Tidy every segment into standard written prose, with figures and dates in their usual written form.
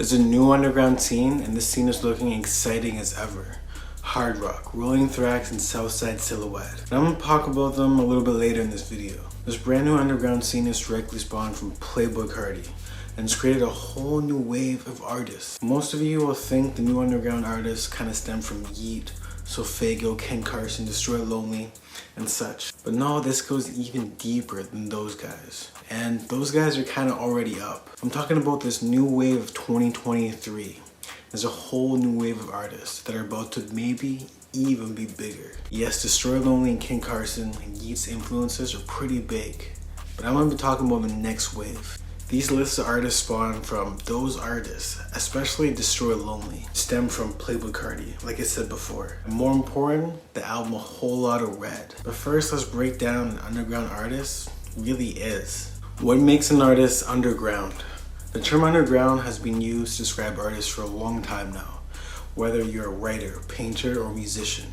There's a new underground scene, and this scene is looking exciting as ever. Hard Rock, Rolling Thrax, and Southside Silhouette. And I'm gonna talk about them a little bit later in this video. This brand new underground scene is directly spawned from Playboi Carti, and it's created a whole new wave of artists. Most of you will think the new underground artists kind of stem from Yeat, Sophago, Ken Carson, Destroy Lonely, and such. But no, this goes even deeper than those guys. And those guys are kind of already up. I'm talking about this new wave of 2023. There's a whole new wave of artists that are about to maybe even be bigger. Yes, Destroy Lonely and Ken Carson and Yeat's influences are pretty big. But I'm going to be talking about the next wave. These lists of artists spawn from those artists, especially Destroy Lonely, stem from Playboi Carti, like I said before. And more important, the album A Whole Lotta Red. But first, let's break down an underground artist really is. What makes an artist underground? The term underground has been used to describe artists for a long time now. Whether you're a writer, painter, or musician,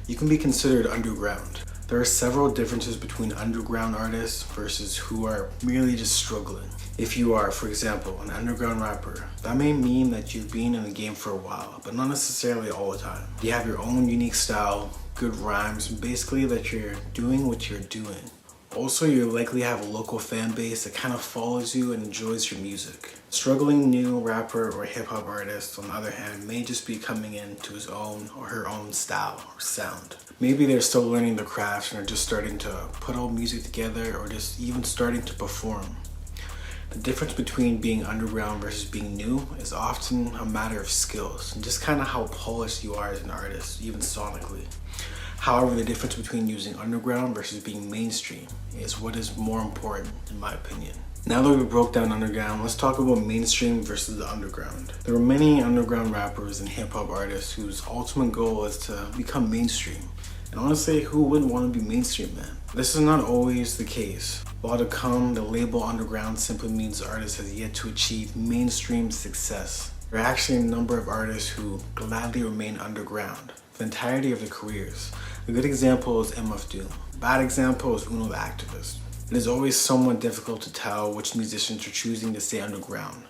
you can be considered underground. There are several differences between underground artists versus who are merely just struggling. If you are, for example, an underground rapper, that may mean that you've been in the game for a while, but not necessarily all the time. You have your own unique style, good rhymes, and basically that you're doing what you're doing. Also, you likely have a local fan base that kind of follows you and enjoys your music. Struggling new rapper or hip-hop artist, on the other hand, may just be coming into his own or her own style or sound. Maybe they're still learning the craft and are just starting to put all music together or just even starting to perform. The difference between being underground versus being new is often a matter of skills and just kind of how polished you are as an artist, even sonically. However, the difference between using underground versus being mainstream is what is more important, in my opinion. Now that we broke down underground, let's talk about mainstream versus the underground. There are many underground rappers and hip-hop artists whose ultimate goal is to become mainstream. And honestly, who wouldn't want to be mainstream, man? This is not always the case. While to come, the label underground simply means the artist has yet to achieve mainstream success. There are actually a number of artists who gladly remain underground for the entirety of their careers. A good example is MF Doom. A bad example is Uno the Activist. It is always somewhat difficult to tell which musicians are choosing to stay underground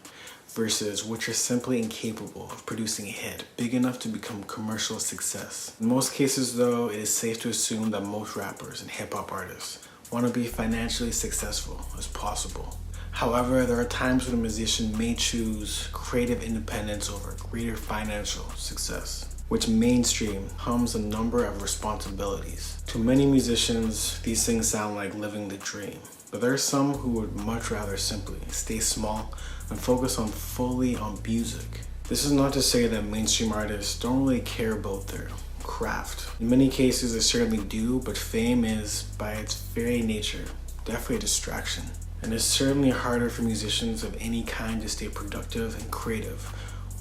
versus which are simply incapable of producing a hit big enough to become commercial success. In most cases though, it is safe to assume that most rappers and hip-hop artists want to be financially successful as possible. However, there are times when a musician may choose creative independence over greater financial success, which mainstream comes a number of responsibilities. To many musicians, these things sound like living the dream, but there are some who would much rather simply stay small and focus fully on music. This is not to say that mainstream artists don't really care about their craft. In many cases, they certainly do, but fame is, by its very nature, definitely a distraction. And it's certainly harder for musicians of any kind to stay productive and creative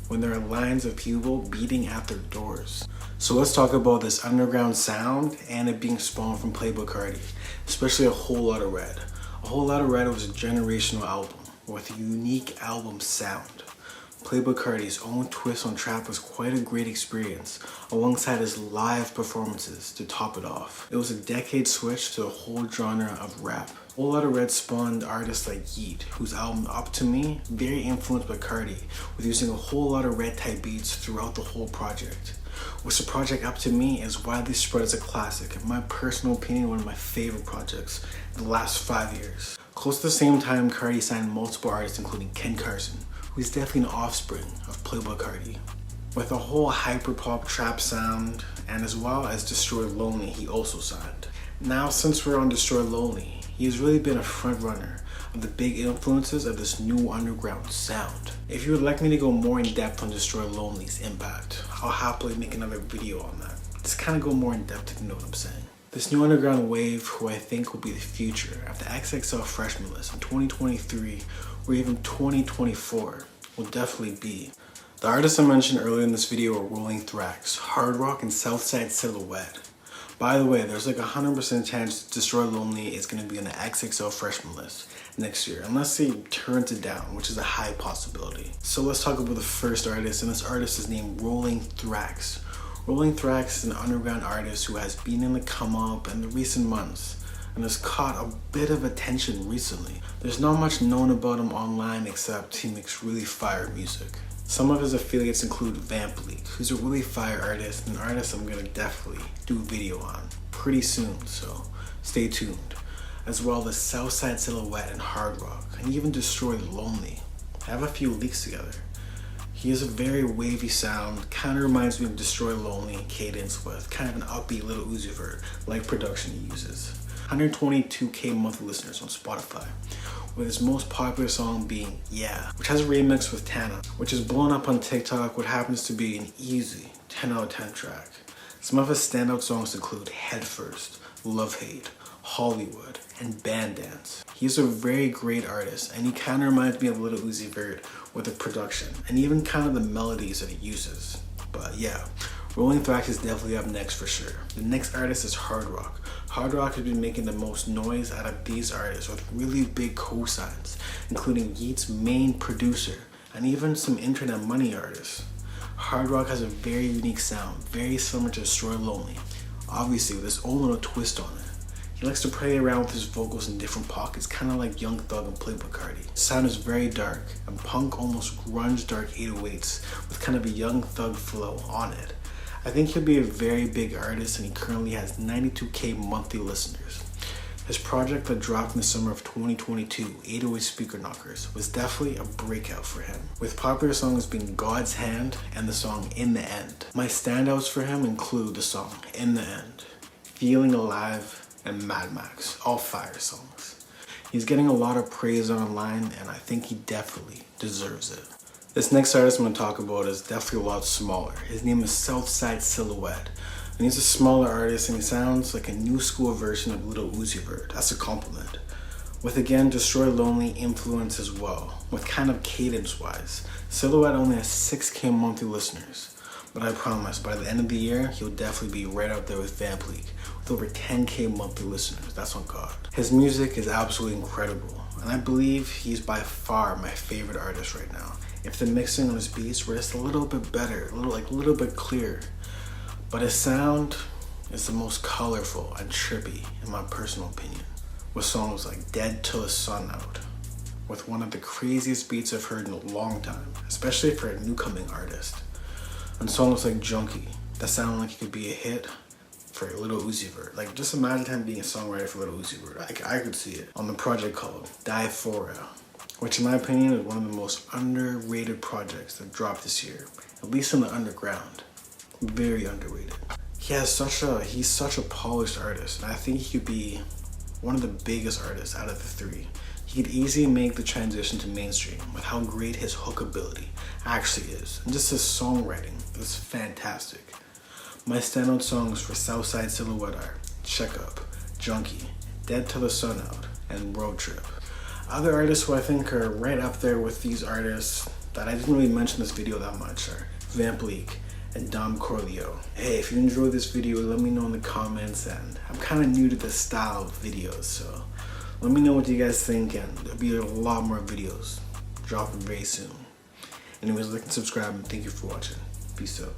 when there are lines of people beating at their doors. So let's talk about this underground sound and it being spawned from Playboi Carti, especially A Whole Lotta Red. A Whole Lotta Red was a generational album with a unique album sound. Playboi Carti's own twist on trap was quite a great experience, alongside his live performances to top it off. It was a decade switch to a whole genre of rap. A Whole Lotta Red spawned artists like Yeat, whose album Up To Me, very influenced by Carti, with using a whole lot of red type beats throughout the whole project. Which the project Up To Me is widely spread as a classic, in my personal opinion, one of my favorite projects in the last 5 years. Close to the same time, Carti signed multiple artists including Ken Carson, who is definitely an offspring of Playboi Carti. With a whole hyperpop trap sound, and as well as Destroy Lonely, he also signed. Now, since we're on Destroy Lonely, he has really been a front runner of the big influences of this new underground sound. If you would like me to go more in depth on Destroy Lonely's impact, I'll happily make another video on that. Just kind of go more in depth if you know what I'm saying. This new underground wave, who I think will be the future of the XXL freshman list in 2023 or even 2024, will definitely be. The artists I mentioned earlier in this video are Rolling Thrax, Hard Rock, and Southside Silhouette. By the way, there's like a 100% chance Destroy Lonely is going to be on the XXL freshman list next year, unless he turns it down, which is a high possibility. So let's talk about the first artist, and this artist is named Rolling Thrax. Rolling Thrax is an underground artist who has been in the come up in the recent months and has caught a bit of attention recently. There's not much known about him online except he makes really fire music. Some of his affiliates include Vamp League, who's a really fire artist, and an artist I'm gonna definitely do a video on pretty soon, so stay tuned. As well as Southside Silhouette and Hard Rock, and even Destroy Lonely. I have a few leaks together. He has a very wavy sound, kind of reminds me of Destroy Lonely and Cadence with kind of an upbeat Lil Uzi Vert like production he uses. 122K monthly listeners on Spotify, with his most popular song being Yeah, which has a remix with Tana, which is blown up on TikTok, what happens to be an easy 10 out of 10 track. Some of his standout songs include Head First, Love Hate, Hollywood, and Band Dance. He's a very great artist, and he kind of reminds me of Lil Uzi Vert with the production, and even kind of the melodies that he uses. But yeah, Rolling Thrax is definitely up next for sure. The next artist is Hard Rock. Hard Rock has been making the most noise out of these artists with really big cosigns, including Yeat's main producer, and even some internet money artists. Hard Rock has a very unique sound, very similar to Destroy Lonely, obviously with his own little twist on it. He likes to play around with his vocals in different pockets, kind of like Young Thug and Playboi Carti. His sound is very dark, and punk almost grunge dark 808s with kind of a Young Thug flow on it. I think he'll be a very big artist, and he currently has 92K monthly listeners. His project that dropped in the summer of 2022, 808 Speaker Knockers, was definitely a breakout for him, with popular songs being God's Hand and the song In the End. My standouts for him include the song In the End, Feeling Alive, and Mad Max, all fire songs. He's getting a lot of praise online, and I think he definitely deserves it. This next artist I'm going to talk about is definitely a lot smaller. His name is Southside Silhouette, and he's a smaller artist, and he sounds like a new school version of Lil Uzi Vert. That's a compliment. With again Destroy Lonely influence as well, with kind of cadence wise. Silhouette only has 6K monthly listeners, but I promise by the end of the year he'll definitely be right up there with Vamp League with over 10K monthly listeners. That's on God. His music is absolutely incredible, and I believe he's by far my favorite artist right now. If the mixing on his beats were just a little bit better, a little bit clearer. But his sound is the most colorful and trippy in my personal opinion, with songs like Dead Till the Sun Out, with one of the craziest beats I've heard in a long time, especially for a newcoming artist. And songs like Junkie, that sound like it could be a hit for Lil Uzi Vert. Like, just imagine him being a songwriter for Lil Uzi Vert. I could see it. On the project called Die For Real, which in my opinion is one of the most underrated projects that dropped this year, at least in the underground. Very underrated. He's such a polished artist, and I think he could be one of the biggest artists out of the three. He could easily make the transition to mainstream with how great his hook ability actually is, and just his songwriting is fantastic. My standout songs for Southside Silhouette are Check Up, Junkie, Dead Till the Sun Out, and Road Trip. Other artists who I think are right up there with these artists that I didn't really mention this video that much are Vamp League and Dom Corleo. Hey, if you enjoyed this video, let me know in the comments, and I'm kind of new to this style of videos, so let me know what you guys think, and there'll be a lot more videos dropping very soon. Anyways, like and subscribe, and thank you for watching. Peace out.